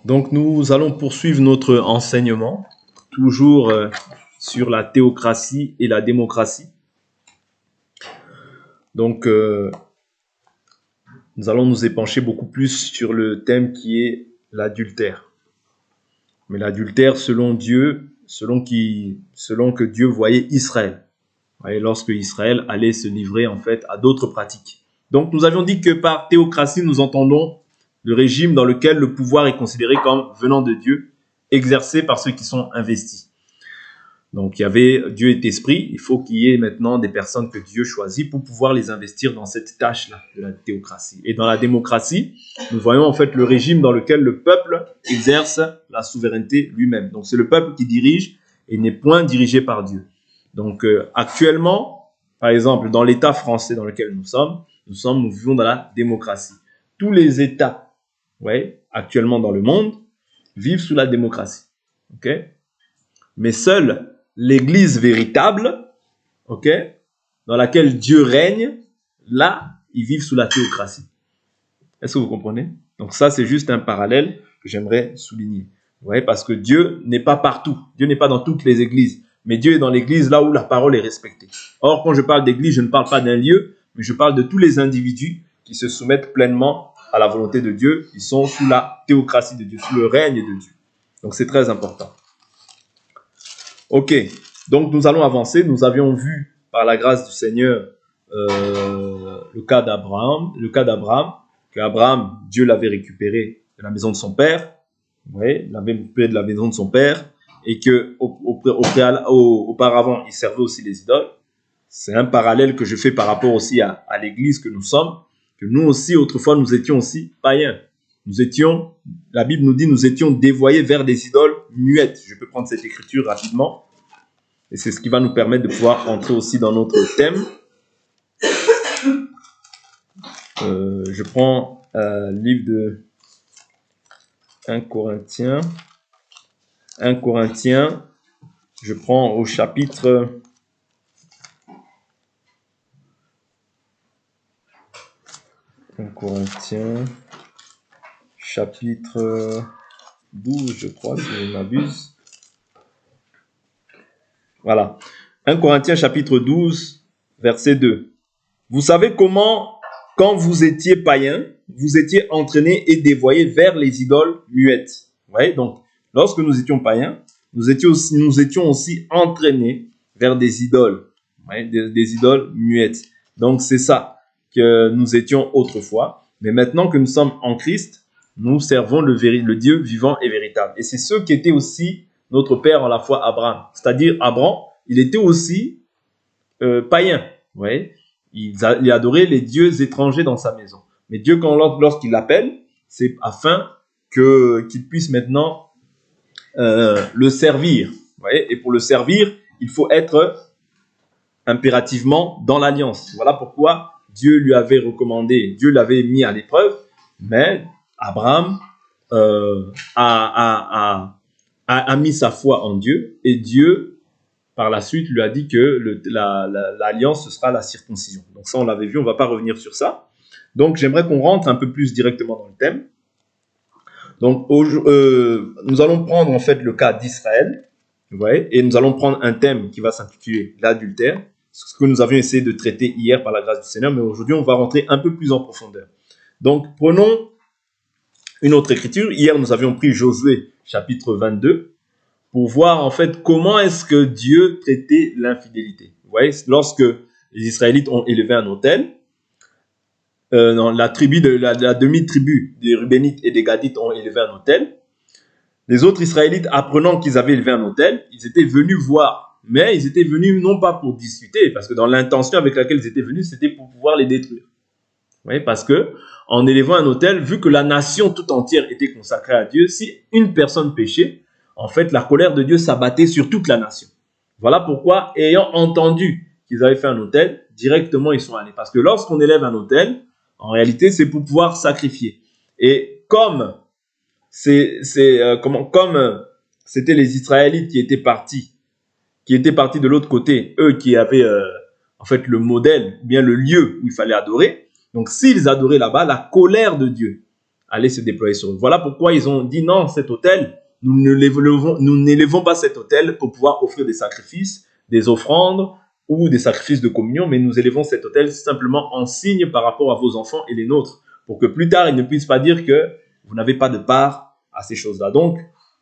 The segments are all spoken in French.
Donc nous allons poursuivre notre enseignement, toujours sur la théocratie et la démocratie. Donc nous allons nous épancher beaucoup plus sur le thème qui est l'adultère. Mais l'adultère selon Dieu, selon que Dieu voyait Israël. Et lorsque Israël allait se livrer en fait à d'autres pratiques. Donc nous avions dit que par théocratie, nous entendons le régime dans lequel le pouvoir est considéré comme venant de Dieu, exercé par ceux qui sont investis. Donc il y avait Dieu est esprit, il faut qu'il y ait maintenant des personnes que Dieu choisit pour pouvoir les investir dans cette tâche-là de la théocratie. Et dans la démocratie, nous voyons en fait le régime dans lequel le peuple exerce la souveraineté lui-même. Donc c'est le peuple qui dirige et n'est point dirigé par Dieu. Donc actuellement, par exemple, dans l'État français dans lequel nous vivons dans la démocratie. Tous les États, actuellement dans le monde, vivent sous la démocratie. Mais seule l'Église véritable, dans laquelle Dieu règne, là, ils vivent sous la théocratie. Est-ce que vous comprenez? Donc ça, c'est juste un parallèle que j'aimerais souligner. Parce que Dieu n'est pas partout. Dieu n'est pas dans toutes les églises. Mais Dieu est dans l'église là où la parole est respectée. Or, quand je parle d'église, je ne parle pas d'un lieu, mais je parle de tous les individus qui se soumettent pleinement à la volonté de Dieu. Ils sont sous la théocratie de Dieu, sous le règne de Dieu. Donc, c'est très important. Ok, donc nous allons avancer. Nous avions vu, par la grâce du Seigneur, le cas d'Abraham, qu'Abraham, Dieu l'avait récupéré de la maison de son père. Il l'avait récupéré de la maison de son père. Et que auparavant, il servait aussi les idoles. C'est un parallèle que je fais par rapport aussi à l'église que nous sommes, que nous aussi, autrefois, nous étions aussi païens. La Bible nous dit, nous étions dévoyés vers des idoles muettes. Je peux prendre cette écriture rapidement. Et c'est ce qui va nous permettre de pouvoir entrer aussi dans notre thème. Je prends le livre de 1 Corinthiens. 1 Corinthiens, je prends au chapitre 1 Corinthiens, chapitre 12, je crois, si je ne m'abuse. Voilà. 1 Corinthiens, chapitre 12, verset 2. Vous savez comment, quand vous étiez païens, vous étiez entraînés et dévoyés vers les idoles muettes. Donc, lorsque nous étions païens, nous étions aussi entraînés vers des idoles, des idoles muettes. Donc, c'est ça que nous étions autrefois. Mais maintenant que nous sommes en Christ, nous servons le Dieu vivant et véritable. Et c'est ce qui était aussi notre père en la foi, Abraham. C'est-à-dire, Abraham, il était aussi païen. Il adorait les dieux étrangers dans sa maison. Mais Dieu, lorsqu'il l'appelle, c'est afin qu'il puisse maintenant le servir. Et pour le servir, il faut être impérativement dans l'alliance. Voilà pourquoi Dieu lui avait recommandé, Dieu l'avait mis à l'épreuve, mais Abraham a mis sa foi en Dieu, et Dieu, par la suite, lui a dit que l'alliance, ce sera la circoncision. Donc ça, on l'avait vu, on ne va pas revenir sur ça. Donc j'aimerais qu'on rentre un peu plus directement dans le thème. Donc, nous allons prendre en fait le cas d'Israël, et nous allons prendre un thème qui va s'intituler l'adultère, ce que nous avions essayé de traiter hier par la grâce du Seigneur, mais aujourd'hui, on va rentrer un peu plus en profondeur. Donc, prenons une autre écriture. Hier, nous avions pris Josué, chapitre 22, pour voir en fait comment est-ce que Dieu traitait l'infidélité. Lorsque les Israélites ont élevé un autel, la demi-tribu des Rubénites et des Gadites ont élevé un autel. Les autres Israélites, apprenant qu'ils avaient élevé un autel, ils étaient venus voir. Mais ils étaient venus non pas pour discuter, parce que dans l'intention avec laquelle ils étaient venus, c'était pour pouvoir les détruire. Parce que en élevant un autel, vu que la nation tout entière était consacrée à Dieu, si une personne péchait, en fait, la colère de Dieu s'abattait sur toute la nation. Voilà pourquoi, ayant entendu qu'ils avaient fait un autel, directement ils sont allés. Parce que lorsqu'on élève un autel, en réalité, c'est pour pouvoir sacrifier. Et comme c'était les Israélites qui étaient partis de l'autre côté, eux qui avaient en fait le modèle, ou bien le lieu où il fallait adorer. Donc s'ils adoraient là-bas, la colère de Dieu allait se déployer sur eux. Voilà pourquoi ils ont dit non, cet autel, nous n'élevons pas cet autel pour pouvoir offrir des sacrifices, des offrandes ou des sacrifices de communion, mais nous élevons cet autel simplement en signe par rapport à vos enfants et les nôtres, pour que plus tard, ils ne puissent pas dire que vous n'avez pas de part à ces choses-là. Donc,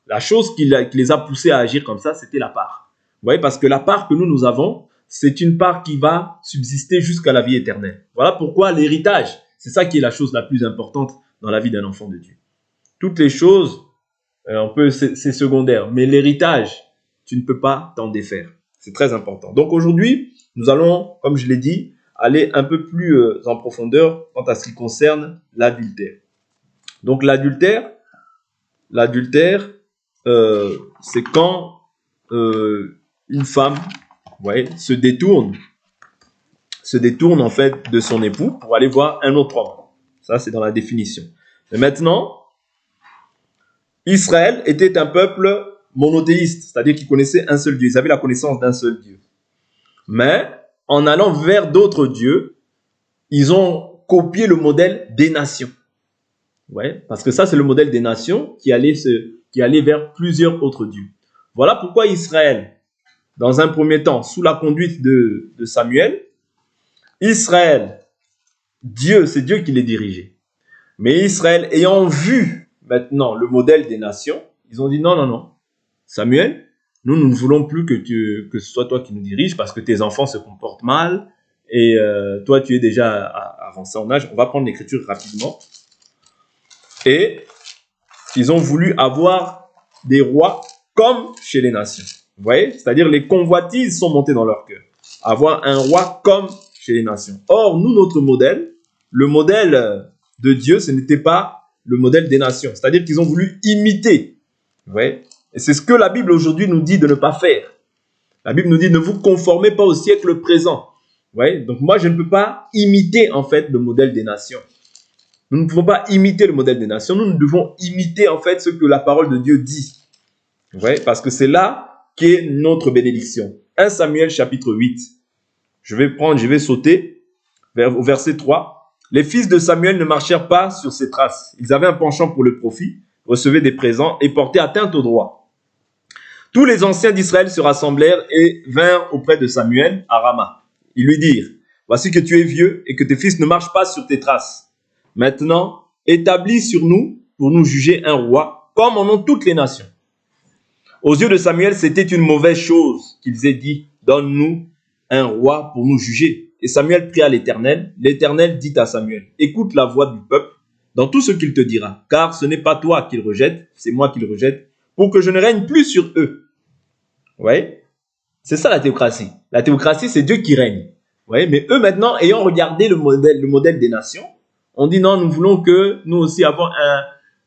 la chose qui les a poussés à agir comme ça, c'était la part. Vous voyez, parce que la part que nous avons, c'est une part qui va subsister jusqu'à la vie éternelle. Voilà pourquoi l'héritage, c'est ça qui est la chose la plus importante dans la vie d'un enfant de Dieu. Toutes les choses, c'est secondaire, mais l'héritage, tu ne peux pas t'en défaire. C'est très important. Donc aujourd'hui, nous allons, comme je l'ai dit, aller un peu plus en profondeur quant à ce qui concerne l'adultère. Donc l'adultère, c'est quand une femme, se détourne en fait de son époux pour aller voir un autre homme. Ça, c'est dans la définition. Mais maintenant, Israël était un peuple monothéiste, c'est-à-dire qu'ils connaissaient un seul Dieu. Ils avaient la connaissance d'un seul Dieu. Mais en allant vers d'autres dieux, ils ont copié le modèle des nations. Ouais, parce que ça, c'est le modèle des nations qui allait vers plusieurs autres dieux. Voilà pourquoi Israël, dans un premier temps, sous la conduite de Samuel, Israël, c'est Dieu qui les dirigeait. Mais Israël, ayant vu maintenant le modèle des nations, ils ont dit non, Samuel, nous ne voulons plus que ce soit toi qui nous diriges parce que tes enfants se comportent mal et toi tu es déjà avancé en âge. On va prendre l'écriture rapidement. Et ils ont voulu avoir des rois comme chez les nations. Vous voyez? C'est-à-dire les convoitises sont montées dans leur cœur. Avoir un roi comme chez les nations. Or, nous, notre modèle, le modèle de Dieu, ce n'était pas le modèle des nations. C'est-à-dire qu'ils ont voulu imiter. Vous voyez? Et c'est ce que la Bible aujourd'hui nous dit de ne pas faire. La Bible nous dit ne vous conformez pas au siècle présent. Vous voyez? Donc moi, je ne peux pas imiter en fait le modèle des nations. Nous ne pouvons pas imiter le modèle des nations. Nous devons imiter en fait ce que la parole de Dieu dit. Vous voyez? Parce que c'est là qu'est notre bénédiction. 1 Samuel chapitre 8. Je vais sauter au verset 3. Les fils de Samuel ne marchèrent pas sur ses traces. Ils avaient un penchant pour le profit, recevaient des présents et portaient atteinte au droit. Tous les anciens d'Israël se rassemblèrent et vinrent auprès de Samuel à Rama. Ils lui dirent, voici que tu es vieux et que tes fils ne marchent pas sur tes traces. Maintenant, établis sur nous pour nous juger un roi, comme en ont toutes les nations. Aux yeux de Samuel, c'était une mauvaise chose qu'ils aient dit, donne-nous un roi pour nous juger. Et Samuel pria l'Éternel. L'Éternel dit à Samuel, écoute la voix du peuple dans tout ce qu'il te dira, car ce n'est pas toi qu'il rejette, c'est moi qui le rejette, pour que je ne règne plus sur eux. Vous voyez? C'est ça la théocratie. La théocratie, c'est Dieu qui règne. Vous voyez? Mais eux maintenant, ayant regardé le modèle des nations, on dit non, nous voulons que nous aussi avons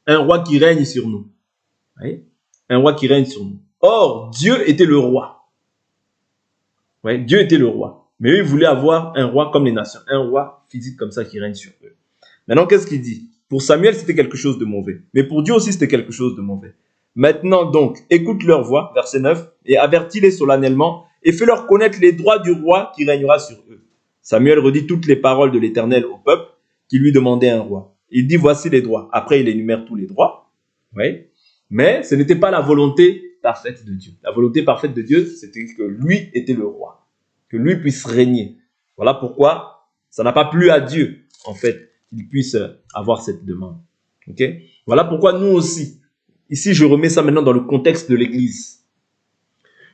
un roi qui règne sur nous. Vous voyez? Un roi qui règne sur nous. Or, Dieu était le roi. Vous voyez? Dieu était le roi. Mais eux, ils voulaient avoir un roi comme les nations. Un roi physique comme ça qui règne sur eux. Maintenant, qu'est-ce qu'il dit? Pour Samuel, c'était quelque chose de mauvais. Mais pour Dieu aussi, c'était quelque chose de mauvais. Maintenant donc, écoute leur voix, verset 9, et avertis-les solennellement, et fais-leur connaître les droits du roi qui régnera sur eux. Samuel redit toutes les paroles de l'Éternel au peuple, qui lui demandait un roi. Il dit, voici les droits. Après, il énumère tous les droits. Oui. Mais ce n'était pas la volonté parfaite de Dieu. La volonté parfaite de Dieu, c'était que lui était le roi, que lui puisse régner. Voilà pourquoi ça n'a pas plu à Dieu, en fait, qu'il puisse avoir cette demande. Okay? Voilà pourquoi nous aussi, ici je remets ça maintenant dans le contexte de l'Église,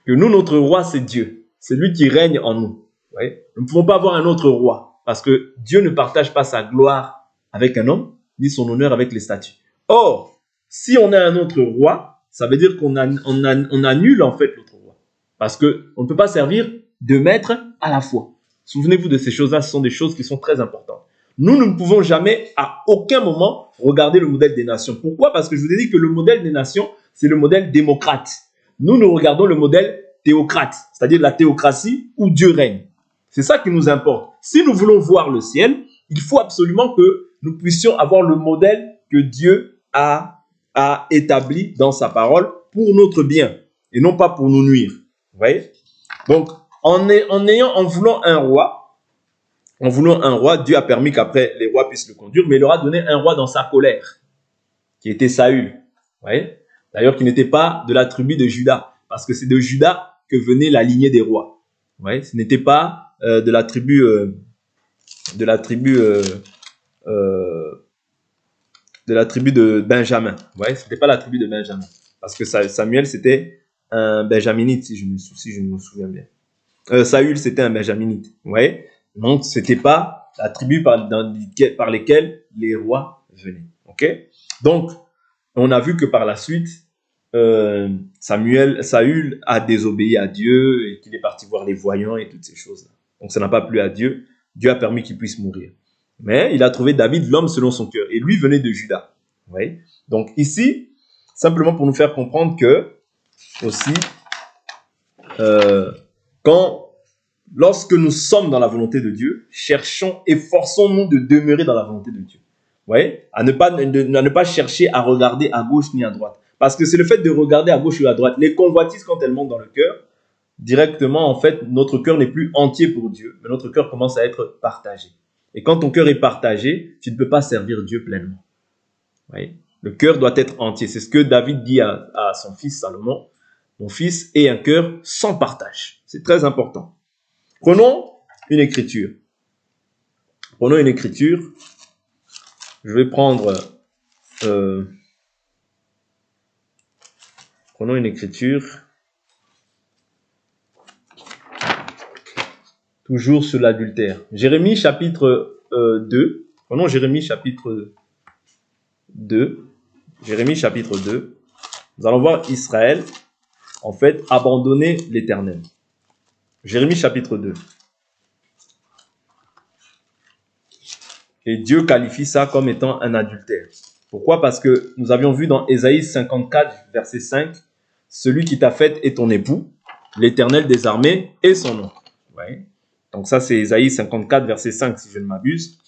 que nous, notre roi, c'est Dieu. C'est lui qui règne en nous. Ouais. Nous ne pouvons pas avoir un autre roi, parce que Dieu ne partage pas sa gloire avec un homme, ni son honneur avec les statues. Or, si on a un autre roi, ça veut dire qu'on annule en fait l'autre roi. Parce qu'on ne peut pas servir deux maîtres à la fois. Souvenez-vous de ces choses-là, ce sont des choses qui sont très importantes. Nous ne pouvons jamais, à aucun moment, regarder le modèle des nations. Pourquoi? Parce que je vous ai dit que le modèle des nations, c'est le modèle démocrate. Nous regardons le modèle théocrate, c'est-à-dire la théocratie où Dieu règne. C'est ça qui nous importe. Si nous voulons voir le ciel, il faut absolument que nous puissions avoir le modèle que Dieu a établi dans sa parole pour notre bien et non pas pour nous nuire. Vous voyez? Donc, en voulant un roi, Dieu a permis qu'après les rois puissent le conduire, mais il leur a donné un roi dans sa colère. qui était Saül. Vous voyez? D'ailleurs, qui n'était pas de la tribu de Juda, parce que c'est de Juda que venait la lignée des rois. Vous voyez? Ce n'était pas de la tribu de Benjamin. Vous voyez? C'était pas la tribu de Benjamin, parce que Samuel c'était un Benjaminite, si je me souviens bien. Saül c'était un Benjaminite. Vous voyez? Donc c'était pas la tribu par lesquelles les rois venaient. Ok? Donc on a vu que par la suite Saül a désobéi à Dieu et qu'il est parti voir les voyants et toutes ces choses-là. Donc ça n'a pas plu à Dieu. Dieu a permis qu'il puisse mourir. Mais il a trouvé David, l'homme selon son cœur. Et lui venait de Juda. Vous voyez? Donc ici, simplement pour nous faire comprendre que, aussi, lorsque nous sommes dans la volonté de Dieu, efforçons-nous de demeurer dans la volonté de Dieu. Vous voyez? À ne pas chercher à regarder à gauche ni à droite. Parce que c'est le fait de regarder à gauche ou à droite. Les convoitises, quand elles montent dans le cœur, directement, en fait, notre cœur n'est plus entier pour Dieu, mais notre cœur commence à être partagé. Et quand ton cœur est partagé, tu ne peux pas servir Dieu pleinement. Vous voyez? Le cœur doit être entier. C'est ce que David dit à son fils Salomon. Mon fils, ait un cœur sans partage. C'est très important. Prenons une écriture. Prenons une écriture. Je vais prendre... prenons une écriture. Toujours sur l'adultère. Jérémie chapitre 2. Prenons Jérémie chapitre 2. Jérémie chapitre 2. Nous allons voir Israël, en fait, abandonner l'Éternel. Jérémie chapitre 2. Et Dieu qualifie ça comme étant un adultère. Pourquoi? Parce que nous avions vu dans Ésaïe 54, verset 5, celui qui t'a fait est ton époux, l'Éternel des armées est son nom. Ouais. Donc ça, c'est Ésaïe 54, verset 5, si je ne m'abuse.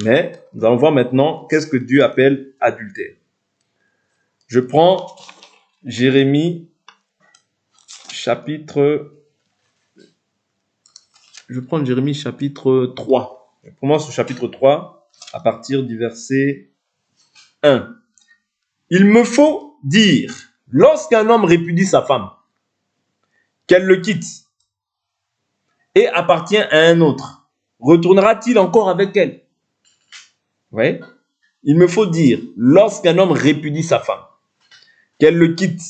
Mais nous allons voir maintenant qu'est-ce que Dieu appelle adultère. Je prends Jérémie chapitre 3. Je commence au chapitre 3 à partir du verset 1. Il me faut dire, lorsqu'un homme répudie sa femme, qu'elle le quitte et appartient à un autre, retournera-t-il encore avec elle? Vous voyez? Il me faut dire, lorsqu'un homme répudie sa femme, qu'elle le quitte,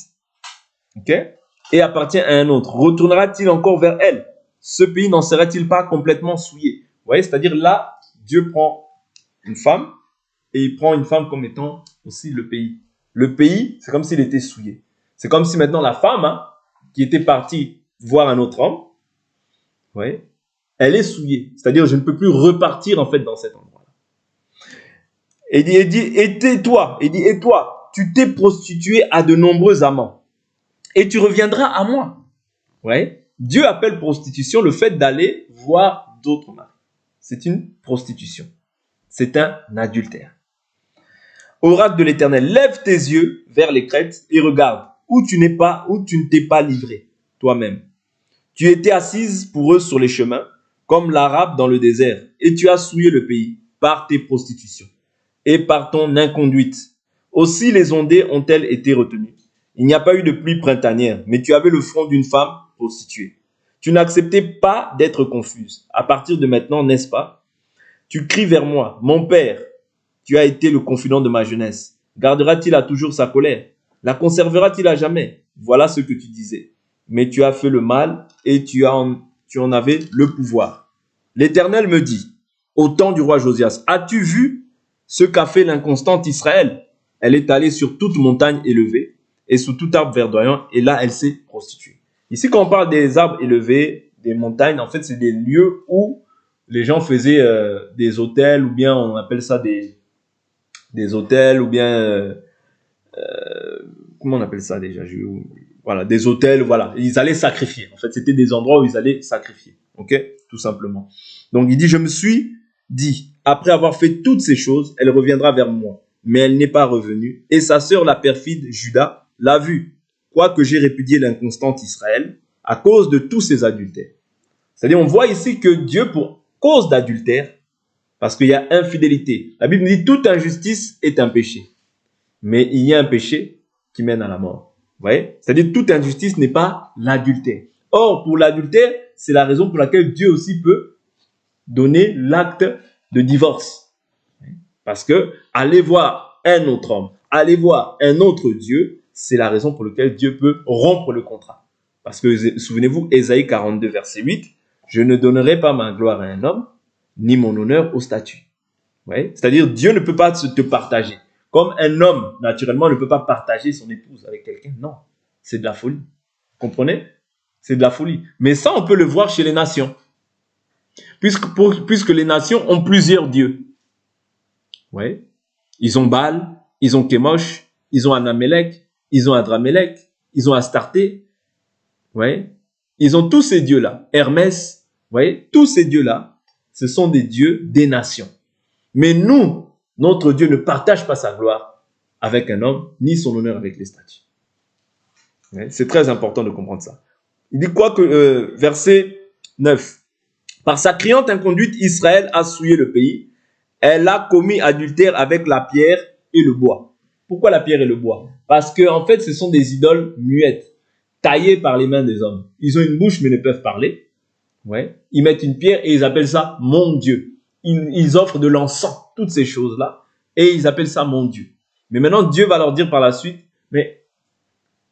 okay, et appartient à un autre, retournera-t-il encore vers elle? Ce pays n'en sera-t-il pas complètement souillé? Vous voyez, c'est-à-dire là, Dieu prend une femme et il prend une femme comme étant aussi le pays. Le pays, c'est comme s'il était souillé. C'est comme si maintenant la femme, qui était partie voir un autre homme, vous voyez, elle est souillée. C'est-à-dire, je ne peux plus repartir en fait dans cet endroit-là. Et toi, tu t'es prostitué à de nombreux amants et tu reviendras à moi. Vous voyez, Dieu appelle prostitution le fait d'aller voir d'autres maris. C'est une prostitution. C'est un adultère. Oracle de l'Éternel, lève tes yeux vers les crêtes et regarde où tu ne t'es pas livré toi-même. Tu étais assise pour eux sur les chemins, comme l'Arabe dans le désert, et tu as souillé le pays par tes prostitutions et par ton inconduite. Aussi les ondées ont-elles été retenues. Il n'y a pas eu de pluie printanière, mais tu avais le front d'une femme prostituée. Tu n'acceptais pas d'être confuse. À partir de maintenant, n'est-ce pas? Tu cries vers moi, mon père, tu as été le confident de ma jeunesse. Gardera-t-il à toujours sa colère? La conservera-t-il à jamais? Voilà ce que tu disais. Mais tu as fait le mal et tu en avais le pouvoir. L'Éternel me dit, au temps du roi Josias, as-tu vu ce qu'a fait l'inconstante Israël? Elle est allée sur toute montagne élevée et sous tout arbre verdoyant, et là, elle s'est prostituée. Ici, quand on parle des arbres élevés, des montagnes, en fait, c'est des lieux où les gens faisaient des hôtels, ou bien on appelle ça des hôtels, ou bien comment on appelle ça déjà? Voilà, des hôtels, voilà. Ils allaient sacrifier. En fait, c'était des endroits où ils allaient sacrifier. Ok? Tout simplement. Donc, il dit, je me suis dit, après avoir fait toutes ces choses, elle reviendra vers moi. Mais elle n'est pas revenue. Et sa sœur, la perfide Juda, l'a vue. Quoique j'ai répudié l'inconstante Israël, à cause de tous ses adultères. C'est-à-dire, on voit ici que Dieu, pour cause d'adultère, parce qu'il y a infidélité. La Bible dit, toute injustice est un péché. mais il y a un péché qui mène à la mort. Vous voyez? C'est-à-dire toute injustice n'est pas l'adultère. Or, pour l'adultère, c'est la raison pour laquelle Dieu aussi peut donner l'acte de divorce. Parce que aller voir un autre homme, aller voir un autre Dieu, c'est la raison pour laquelle Dieu peut rompre le contrat. Parce que, souvenez-vous, Ésaïe 42, verset 8, « Je ne donnerai pas ma gloire à un homme, ni mon honneur au statut. » C'est-à-dire, Dieu ne peut pas te partager. Comme un homme, naturellement, ne peut pas partager son épouse avec quelqu'un. Non, c'est de la folie. Vous comprenez? C'est de la folie. Mais ça, on peut le voir chez les nations. Puisque les nations ont plusieurs dieux. Ouais. Ils ont Baal, ils ont Kémosh, ils ont Anamelech, ils ont Adramelech, ils ont Astarté. Ouais. Ils ont tous ces dieux-là. Hermès. Ouais. Tous ces dieux-là, ce sont des dieux des nations. Mais nous, notre Dieu ne partage pas sa gloire avec un homme, ni son honneur avec les statues. Ouais. C'est très important de comprendre ça. Il dit quoi que, verset 9. Par sa criante inconduite, Israël a souillé le pays. Elle a commis adultère avec la pierre et le bois. Pourquoi la pierre et le bois? Parce que en fait, ce sont des idoles muettes, taillées par les mains des hommes. Ils ont une bouche mais ne peuvent parler. Ouais. Ils mettent une pierre et ils appellent ça mon Dieu. Ils offrent de l'encens, toutes ces choses-là, et ils appellent ça mon Dieu. Mais maintenant, Dieu va leur dire par la suite, mais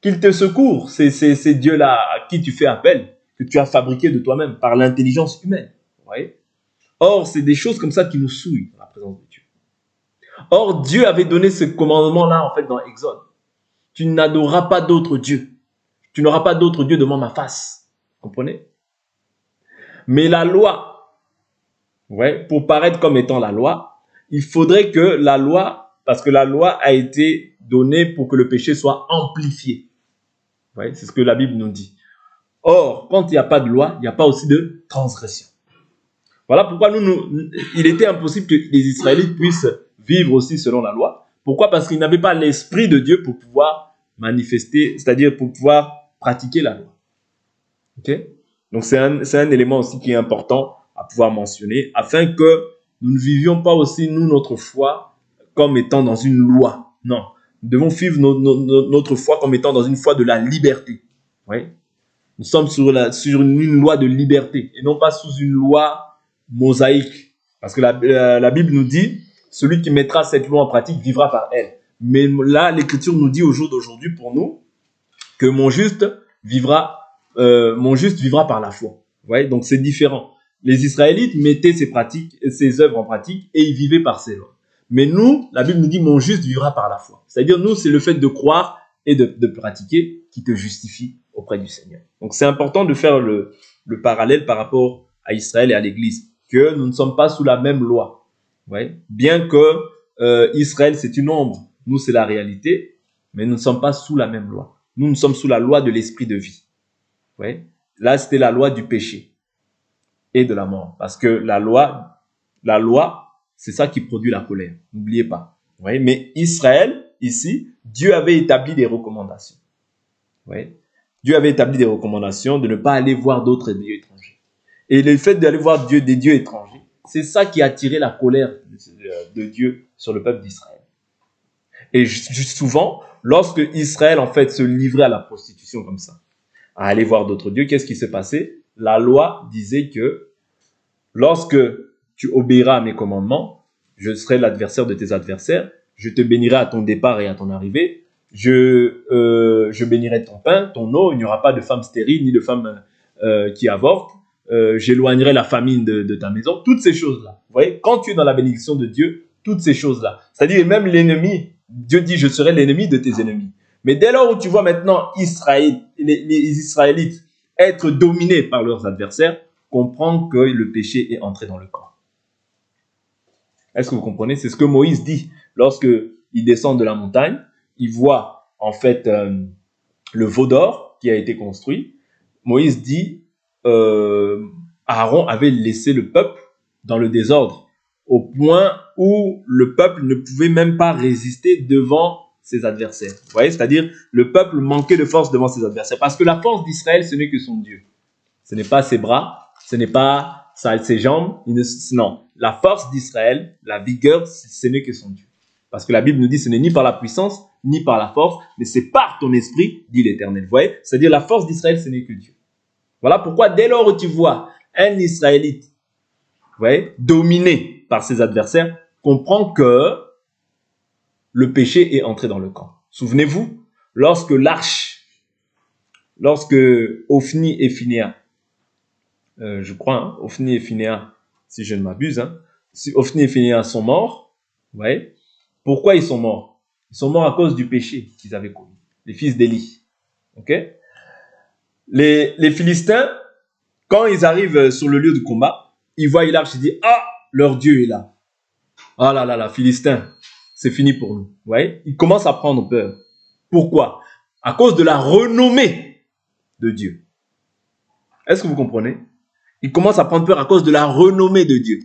qu'ils te secourent, ces dieux-là à qui tu fais appel, que tu as fabriqué de toi-même par l'intelligence humaine. Ouais. Or, c'est des choses comme ça qui nous souillent dans la présence de Dieu. Or, Dieu avait donné ce commandement-là, en fait, dans Exode. Tu n'adoreras pas d'autre Dieu. Tu n'auras pas d'autre Dieu devant ma face. Vous comprenez? Mais la loi, ouais, pour paraître comme étant la loi, il faudrait que la loi, parce que la loi a été donnée pour que le péché soit amplifié. Ouais, c'est ce que la Bible nous dit. Or, quand il n'y a pas de loi, il n'y a pas aussi de transgression. Voilà pourquoi il était impossible que les Israélites puissent vivre aussi selon la loi. Pourquoi? Parce qu'ils n'avaient pas l'Esprit de Dieu pour pouvoir manifester, c'est-à-dire pour pouvoir pratiquer la loi. Ok? Donc c'est un élément aussi qui est important à pouvoir mentionner, afin que nous ne vivions pas aussi, nous, notre foi comme étant dans une loi. Non, nous devons vivre notre foi comme étant dans une foi de la liberté. Oui? Nous sommes sur une loi de liberté et non pas sous une loi mosaïque. Parce que la Bible nous dit, celui qui mettra cette loi en pratique vivra par elle. Mais là, l'Écriture nous dit au jour d'aujourd'hui, pour nous, que mon juste vivra par la foi. Vous voyez, donc c'est différent. Les Israélites mettaient ces pratiques, ces œuvres en pratique et ils vivaient par ces lois. Mais nous, la Bible nous dit, mon juste vivra par la foi. C'est-à-dire, nous, c'est le fait de croire et de pratiquer qui te justifie auprès du Seigneur. Donc c'est important de faire le parallèle par rapport à Israël et à l'Église, que nous ne sommes pas sous la même loi. Ouais. Bien que Israël c'est une ombre, nous c'est la réalité, mais nous ne sommes pas sous la même loi. Nous sommes sous la loi de l'esprit de vie. Ouais. Là c'était la loi du péché et de la mort, parce que la loi c'est ça qui produit la colère. N'oubliez pas. Ouais. Mais Israël ici, Dieu avait établi des recommandations. Ouais. Dieu avait établi des recommandations de ne pas aller voir d'autres dieux étrangers. Et le fait d'aller voir des dieux étrangers, c'est ça qui a attiré la colère de Dieu sur le peuple d'Israël. Et souvent, lorsque Israël en fait se livrait à la prostitution comme ça, à aller voir d'autres dieux, qu'est-ce qui se passait? La loi disait que lorsque tu obéiras à mes commandements, je serai l'adversaire de tes adversaires, je te bénirai à ton départ et à ton arrivée, je bénirai ton pain, ton eau, il n'y aura pas de femme stérile ni de femme qui avorte, j'éloignerai la famine de ta maison, toutes ces choses-là. Vous voyez, quand tu es dans la bénédiction de Dieu, toutes ces choses-là, c'est-à-dire même l'ennemi, Dieu dit, je serai l'ennemi de tes ennemis. Mais dès lors où tu vois maintenant Israël, les Israélites être dominés par leurs adversaires, comprends que le péché est entré dans le camp. Est-ce que vous comprenez? C'est ce que Moïse dit lorsque il descend de la montagne, il voit en fait le veau d'or qui a été construit. Moïse dit, Aaron avait laissé le peuple dans le désordre, au point où le peuple ne pouvait même pas résister devant ses adversaires. Vous voyez, c'est-à-dire le peuple manquait de force devant ses adversaires, parce que la force d'Israël, ce n'est que son Dieu. Ce n'est pas ses bras, ce n'est pas ses jambes, non. La force d'Israël, la vigueur, ce n'est que son Dieu. Parce que la Bible nous dit ce n'est ni par la puissance, ni par la force, mais c'est par ton esprit, dit l'Éternel. Vous voyez? C'est-à-dire la force d'Israël, ce n'est que Dieu. Voilà pourquoi dès lors où tu vois un Israélite, vous voyez, dominé par ses adversaires, comprends que le péché est entré dans le camp. Souvenez-vous, lorsque Ophni et Phinéas, je crois, hein, Ophni et Phinéas, si je ne m'abuse, hein, si Ophni et Phinéas sont morts, vous voyez, pourquoi ils sont morts? Ils sont morts à cause du péché qu'ils avaient commis, les fils d'Élie. Ok? Les Philistins, quand ils arrivent sur le lieu du combat, ils voient l'arche, ils disent « Ah, leur Dieu est là. Ah là là là, Philistins, c'est fini pour nous. » Vous voyez? Ils commencent à prendre peur. Pourquoi? À cause de la renommée de Dieu. Est-ce que vous comprenez? Ils commencent à prendre peur à cause de la renommée de Dieu.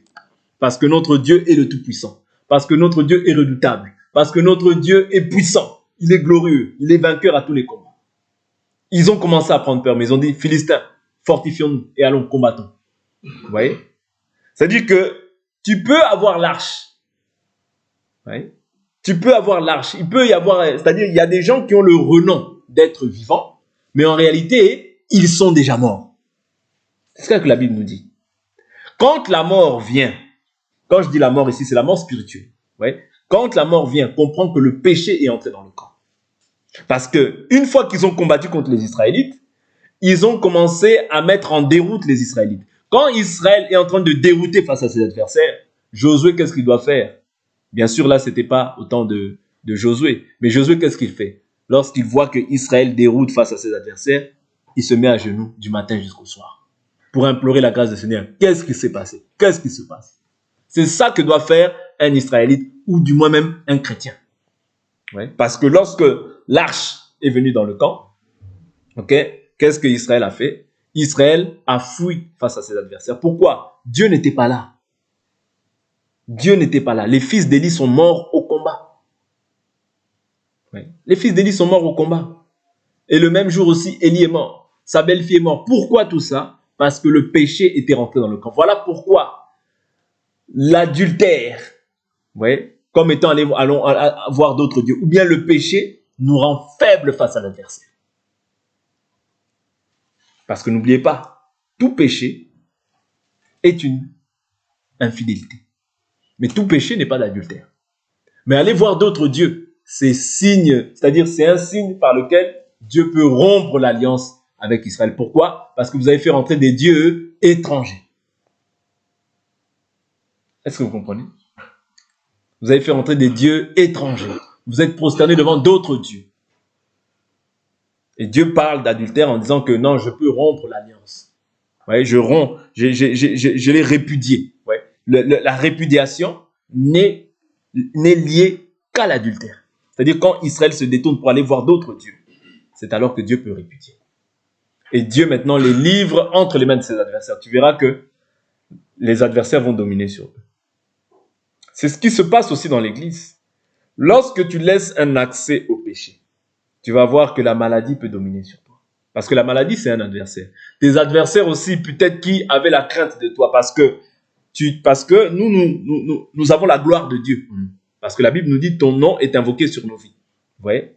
Parce que notre Dieu est le Tout-Puissant. Parce que notre Dieu est redoutable. Parce que notre Dieu est puissant. Il est glorieux. Il est vainqueur à tous les combats. Ils ont commencé à prendre peur, mais ils ont dit, Philistins, fortifions-nous et allons combattons. Vous voyez? C'est-à-dire que tu peux avoir l'arche. Vous voyez? Tu peux avoir l'arche. Il peut y avoir, c'est-à-dire il y a des gens qui ont le renom d'être vivants, mais en réalité, ils sont déjà morts. C'est ce que la Bible nous dit. Quand la mort vient, quand je dis la mort ici, c'est la mort spirituelle. Ouais. Quand la mort vient, comprends que le péché est entré dans le camp. Parce que une fois qu'ils ont combattu contre les Israélites, ils ont commencé à mettre en déroute les Israélites. Quand Israël est en train de dérouter face à ses adversaires, Josué, qu'est-ce qu'il doit faire? Bien sûr, là, ce n'était pas au temps de Josué. Mais Josué, qu'est-ce qu'il fait? Lorsqu'il voit que Israël déroute face à ses adversaires, il se met à genoux du matin jusqu'au soir pour implorer la grâce du Seigneur. Qu'est-ce qui s'est passé? Qu'est-ce qui se passe? C'est ça que doit faire un Israélite ou du moins même un chrétien. Ouais. Parce que lorsque l'arche est venue dans le camp, qu'est-ce que Israël a fait? Israël a fui face à ses adversaires. Pourquoi? Dieu n'était pas là. Dieu n'était pas là. Les fils d'Élie sont morts au combat. Ouais. Les fils d'Élie sont morts au combat. Et le même jour aussi, Élie est mort. Sa belle-fille est morte. Pourquoi tout ça? Parce que le péché était rentré dans le camp. Voilà pourquoi l'adultère, comme étant allons voir d'autres dieux, ou bien le péché nous rend faibles face à l'adversaire. Parce que n'oubliez pas, tout péché est une infidélité. Mais tout péché n'est pas d'adultère. Mais aller voir d'autres dieux, c'est signe, c'est-à-dire c'est un signe par lequel Dieu peut rompre l'alliance avec Israël. Pourquoi? Parce que vous avez fait rentrer des dieux étrangers. Est-ce que vous comprenez? Vous avez fait rentrer des dieux étrangers. Vous êtes prosternés devant d'autres dieux. Et Dieu parle d'adultère en disant que non, je peux rompre l'alliance. Ouais, je l'ai répudié. Ouais. La répudiation n'est liée qu'à l'adultère. C'est-à-dire quand Israël se détourne pour aller voir d'autres dieux, c'est alors que Dieu peut répudier. Et Dieu maintenant les livre entre les mains de ses adversaires. Tu verras que les adversaires vont dominer sur eux. C'est ce qui se passe aussi dans l'Église. Lorsque tu laisses un accès au péché, tu vas voir que la maladie peut dominer sur toi. Parce que la maladie, c'est un adversaire. Tes adversaires aussi, peut-être qui avaient la crainte de toi. Parce que nous avons la gloire de Dieu. Parce que la Bible nous dit, ton nom est invoqué sur nos vies. Vous voyez?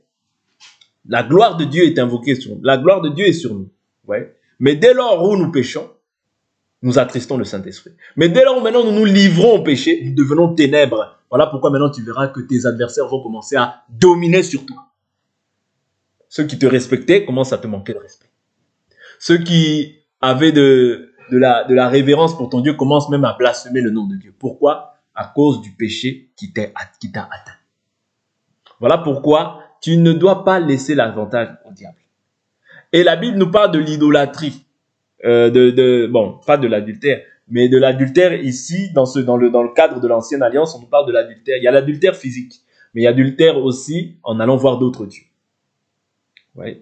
La gloire de Dieu est invoquée sur nous. La gloire de Dieu est sur nous. Vous voyez? Mais dès lors où nous péchons, nous attristons le Saint-Esprit. Mais dès lors où maintenant nous nous livrons au péché, nous devenons ténèbres. Voilà pourquoi maintenant tu verras que tes adversaires vont commencer à dominer sur toi. Ceux qui te respectaient commencent à te manquer de respect. Ceux qui avaient de la révérence pour ton Dieu commencent même à blasphémer le nom de Dieu. Pourquoi? À cause du péché qui t'a atteint. Voilà pourquoi tu ne dois pas laisser l'avantage au diable. Et la Bible nous parle de l'idolâtrie. Bon, pas de l'adultère, mais de l'adultère ici, dans le cadre de l'ancienne alliance, on nous parle de l'adultère. Il y a l'adultère physique, mais il y a l'adultère aussi en allant voir d'autres dieux. Ouais.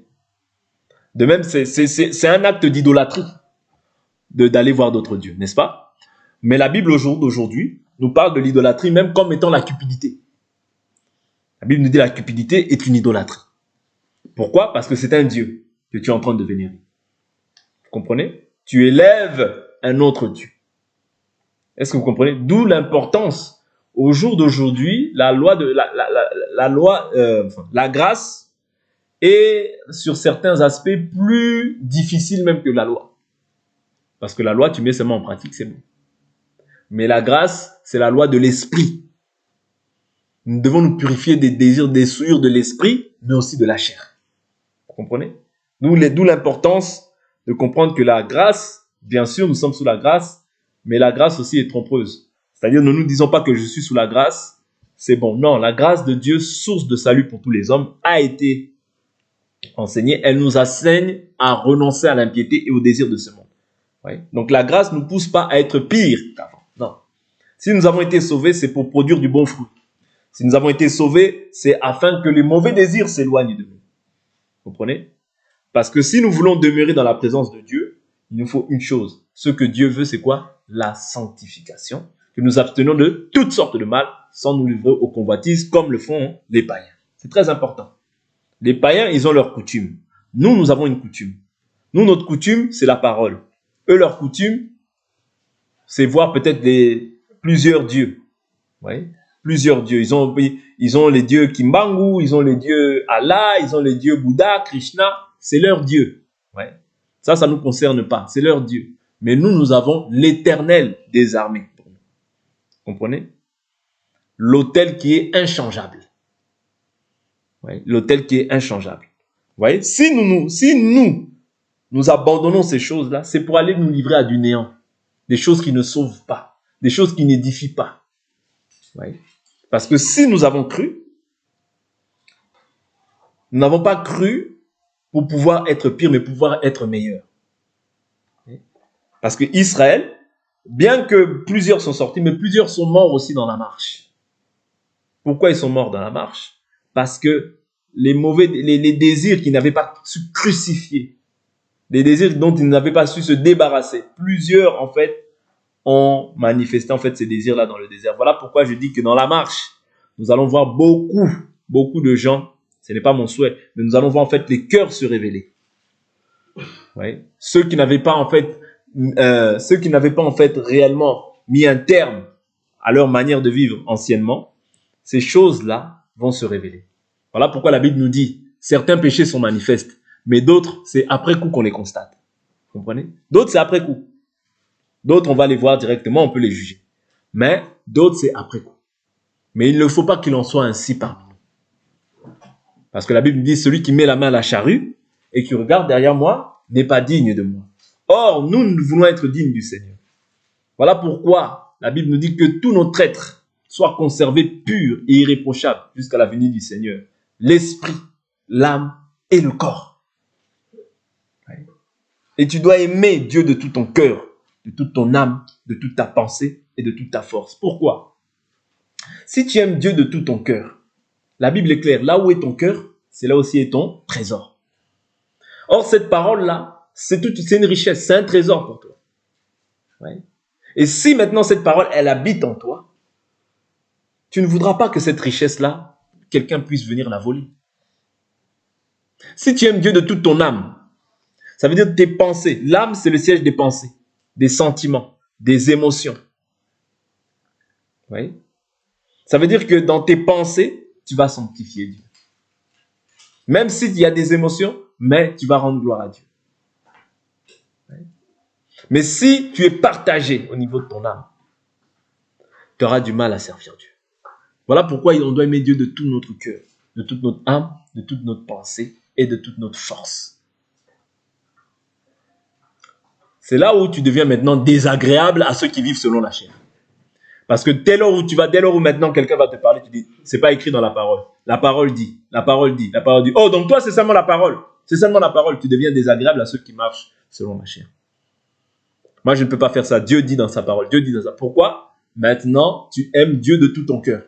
De même, c'est un acte d'idolâtrie d'aller voir d'autres dieux, n'est-ce pas? Mais la Bible d'aujourd'hui nous parle de l'idolâtrie même comme étant la cupidité. La Bible nous dit que la cupidité est une idolâtrie. Pourquoi? Parce que c'est un dieu que tu es en train de vénérer. Vous comprenez? Tu élèves un autre dieu. Est-ce que vous comprenez? D'où l'importance Au jour d'aujourd'hui, la grâce est sur certains aspects plus difficile même que la loi. Parce que la loi, tu mets seulement en pratique, c'est bon. Mais la grâce, c'est la loi de l'esprit. Nous devons nous purifier des désirs, des souillures de l'esprit, mais aussi de la chair. Vous comprenez? D'où l'importance de comprendre que la grâce, bien sûr, nous sommes sous la grâce, mais la grâce aussi est trompeuse. C'est-à-dire, ne nous disons pas que je suis sous la grâce, c'est bon. Non, la grâce de Dieu, source de salut pour tous les hommes, a été enseignée. Elle nous enseigne à renoncer à l'impiété et au désir de ce monde. Oui. Donc la grâce ne nous pousse pas à être pire qu'avant. Non. Si nous avons été sauvés, c'est pour produire du bon fruit. Si nous avons été sauvés, c'est afin que les mauvais désirs s'éloignent de nous. Vous comprenez? Parce que si nous voulons demeurer dans la présence de Dieu, il nous faut une chose. Ce que Dieu veut, c'est quoi? La sanctification. Que nous abstenions de toutes sortes de mal sans nous livrer aux convoitises comme le font les païens. C'est très important. Les païens, ils ont leur coutume. Nous, nous avons une coutume. Nous, notre coutume, c'est la parole. Eux, leur coutume, c'est voir peut-être plusieurs dieux. Oui, plusieurs dieux. Ils ont les dieux Kimbangu, ils ont les dieux Allah, ils ont les dieux Bouddha, Krishna. C'est leur dieu. Ouais. Ça ne nous concerne pas. C'est leur dieu. Mais nous, nous avons l'Éternel des armées. Comprenez? L'autel qui est inchangeable. Ouais. L'autel qui est inchangeable. Vous voyez? Si nous abandonnons ces choses-là, c'est pour aller nous livrer à du néant. Des choses qui ne sauvent pas. Des choses qui n'édifient pas. Ouais. Parce que si nous avons cru, nous n'avons pas cru pour pouvoir être pire, mais pour pouvoir être meilleur. Parce que Israël, bien que plusieurs sont sortis, mais plusieurs sont morts aussi dans la marche. Pourquoi ils sont morts dans la marche? Parce que les désirs qu'ils n'avaient pas su crucifier, les désirs dont ils n'avaient pas su se débarrasser, plusieurs en fait ont manifesté en fait ces désirs-là dans le désert. Voilà pourquoi je dis que dans la marche, nous allons voir beaucoup de gens, ce n'est pas mon souhait, mais nous allons voir en fait les cœurs se révéler. Oui. Ceux qui n'avaient pas en fait réellement mis un terme à leur manière de vivre anciennement, ces choses-là vont se révéler. Voilà pourquoi la Bible nous dit, certains péchés sont manifestes, mais d'autres, c'est après coup qu'on les constate. Vous comprenez? D'autres, c'est après coup. D'autres, on va les voir directement, on peut les juger. Mais d'autres, c'est après coup. Mais il ne faut pas qu'il en soit ainsi parmi nous. Parce que la Bible dit, celui qui met la main à la charrue et qui regarde derrière moi n'est pas digne de moi. Or, nous voulons être dignes du Seigneur. Voilà pourquoi la Bible nous dit que tous nos traîtres soient conservés purs et irréprochables jusqu'à la venue du Seigneur. L'esprit, l'âme et le corps. Et tu dois aimer Dieu de tout ton cœur, de toute ton âme, de toute ta pensée et de toute ta force. Pourquoi? Si tu aimes Dieu de tout ton cœur, la Bible est claire, là où est ton cœur, c'est là aussi est ton trésor. Or, cette parole-là, c'est une richesse, c'est un trésor pour toi. Ouais. Et si maintenant cette parole, elle habite en toi, tu ne voudras pas que cette richesse-là, quelqu'un puisse venir la voler. Si tu aimes Dieu de toute ton âme, ça veut dire tes pensées. L'âme, c'est le siège des pensées, des sentiments, des émotions. Oui. Ça veut dire que dans tes pensées, tu vas sanctifier Dieu. Même s'il y a des émotions, mais tu vas rendre gloire à Dieu. Oui. Mais si tu es partagé au niveau de ton âme, tu auras du mal à servir Dieu. Voilà pourquoi on doit aimer Dieu de tout notre cœur, de toute notre âme, de toute notre pensée et de toute notre force. C'est là où tu deviens maintenant désagréable à ceux qui vivent selon la chair. Parce que dès lors où maintenant quelqu'un va te parler, tu dis, c'est pas écrit dans la parole. La parole dit, la parole dit, la parole dit. Oh, donc toi, c'est seulement la parole. C'est seulement la parole. Tu deviens désagréable à ceux qui marchent selon la chair. Moi, je ne peux pas faire ça. Dieu dit dans sa parole. Dieu dit dans sa... Pourquoi? Maintenant, tu aimes Dieu de tout ton cœur,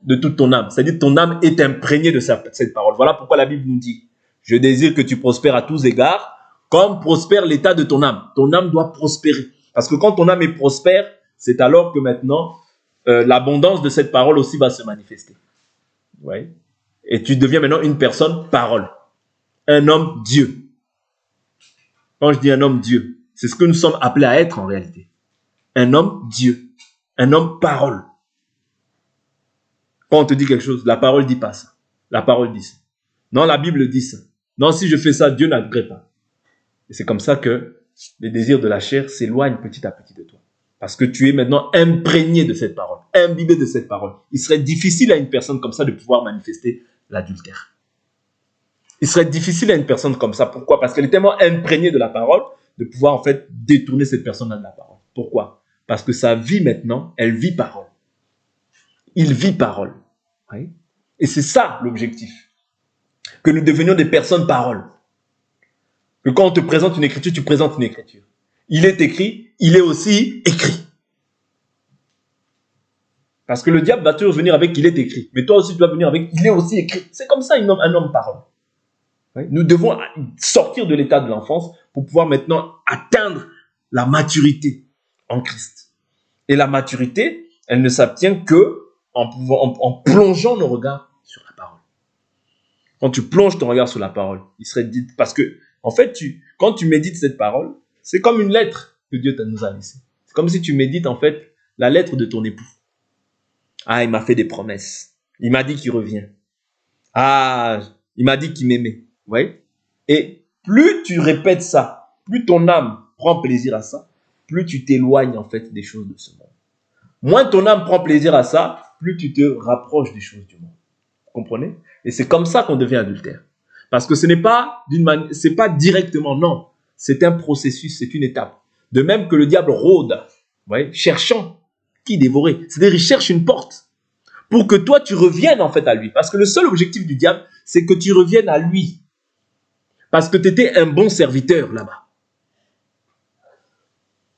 de toute ton âme. C'est-à-dire que ton âme est imprégnée de cette parole. Voilà pourquoi la Bible nous dit, je désire que tu prospères à tous égards, comme prospère l'état de ton âme. Ton âme doit prospérer. Parce que quand ton âme est prospère, c'est alors que maintenant, l'abondance de cette parole aussi va se manifester. Ouais. Et tu deviens maintenant une personne parole. Un homme Dieu. Quand je dis un homme Dieu, c'est ce que nous sommes appelés à être en réalité. Un homme Dieu. Un homme parole. Quand on te dit quelque chose, la parole dit pas ça. La parole dit ça. Non, la Bible dit ça. Non, si je fais ça, Dieu n'agréera pas. Et c'est comme ça que les désirs de la chair s'éloignent petit à petit de toi. Parce que tu es maintenant imprégné de cette parole, imbibé de cette parole. Il serait difficile à une personne comme ça de pouvoir manifester l'adultère. Il serait difficile à une personne comme ça. Pourquoi? Parce qu'elle est tellement imprégnée de la parole de pouvoir en fait détourner cette personne-là de la parole. Pourquoi? Parce que sa vie maintenant, elle vit parole. Il vit parole. Oui? Et c'est ça l'objectif. Que nous devenions des personnes parole. Que quand on te présente une écriture, tu présentes une écriture. Il est écrit, il est aussi écrit. Parce que le diable va toujours venir avec il est écrit. Mais toi aussi, tu vas venir avec il est aussi écrit. C'est comme ça un homme parole. Oui? Nous devons sortir de l'état de l'enfance pour pouvoir maintenant atteindre la maturité en Christ. Et la maturité, elle ne s'obtient que en plongeant nos regards sur la parole. Quand tu plonges ton regard sur la parole, il serait dit, parce que, en fait, quand tu médites cette parole, c'est comme une lettre que Dieu nous a laissée. C'est comme si tu médites, en fait, la lettre de ton époux. Ah, il m'a fait des promesses. Il m'a dit qu'il revient. Ah, il m'a dit qu'il m'aimait. Vous voyez? Et plus tu répètes ça, plus ton âme prend plaisir à ça, plus tu t'éloignes, en fait, des choses de ce monde. Moins ton âme prend plaisir à ça, plus tu te rapproches des choses du monde. Vous comprenez? Et c'est comme ça qu'on devient adultère. Parce que ce n'est pas c'est pas directement, non. C'est un processus, c'est une étape. De même que le diable rôde, vous voyez, cherchant qui dévorer. C'est-à-dire, il cherche une porte pour que toi, tu reviennes en fait à lui. Parce que le seul objectif du diable, c'est que tu reviennes à lui. Parce que tu étais un bon serviteur là-bas.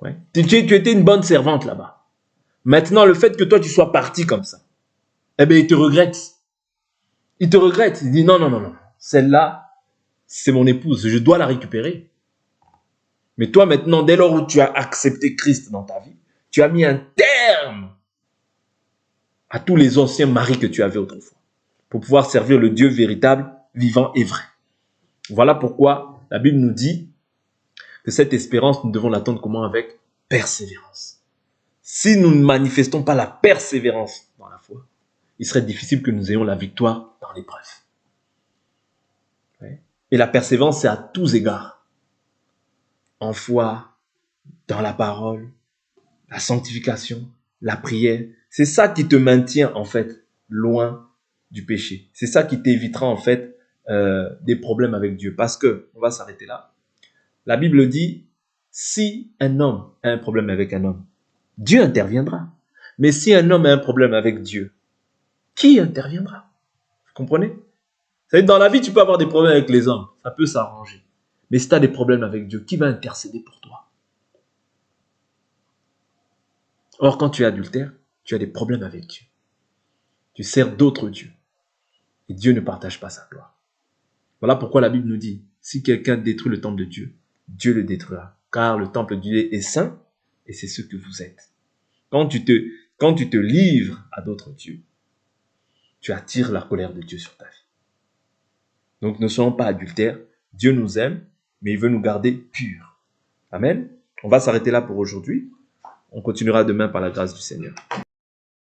Ouais. Tu étais une bonne servante là-bas. Maintenant, le fait que toi, tu sois parti comme ça, eh bien, il te regrette. Il te regrette. Il dit non, non, non, non. Celle-là, c'est mon épouse. Je dois la récupérer. Mais toi, maintenant, dès lors où tu as accepté Christ dans ta vie, tu as mis un terme à tous les anciens maris que tu avais autrefois pour pouvoir servir le Dieu véritable, vivant et vrai. Voilà pourquoi la Bible nous dit que cette espérance, nous devons l'attendre comment? Avec persévérance. Si nous ne manifestons pas la persévérance dans la foi, il serait difficile que nous ayons la victoire dans l'épreuve. Et la persévérance, c'est à tous égards. En foi, dans la parole, la sanctification, la prière. C'est ça qui te maintient en fait loin du péché. C'est ça qui t'évitera en fait des problèmes avec Dieu. Parce que, on va s'arrêter là. La Bible dit, si un homme a un problème avec un homme, Dieu interviendra. Mais si un homme a un problème avec Dieu, qui interviendra? Vous comprenez? C'est-à-dire, dans la vie, tu peux avoir des problèmes avec les hommes. Ça peut s'arranger. Mais si tu as des problèmes avec Dieu, qui va intercéder pour toi? Or, quand tu es adultère, tu as des problèmes avec Dieu. Tu sers d'autres dieux. Et Dieu ne partage pas sa gloire. Voilà pourquoi la Bible nous dit, si quelqu'un détruit le temple de Dieu, Dieu le détruira. Car le temple de Dieu est saint, et c'est ce que vous êtes. Quand tu te livres à d'autres dieux, tu attires la colère de Dieu sur ta vie. Donc ne soyons pas adultères. Dieu nous aime, mais il veut nous garder purs. Amen. On va s'arrêter là pour aujourd'hui. On continuera demain par la grâce du Seigneur.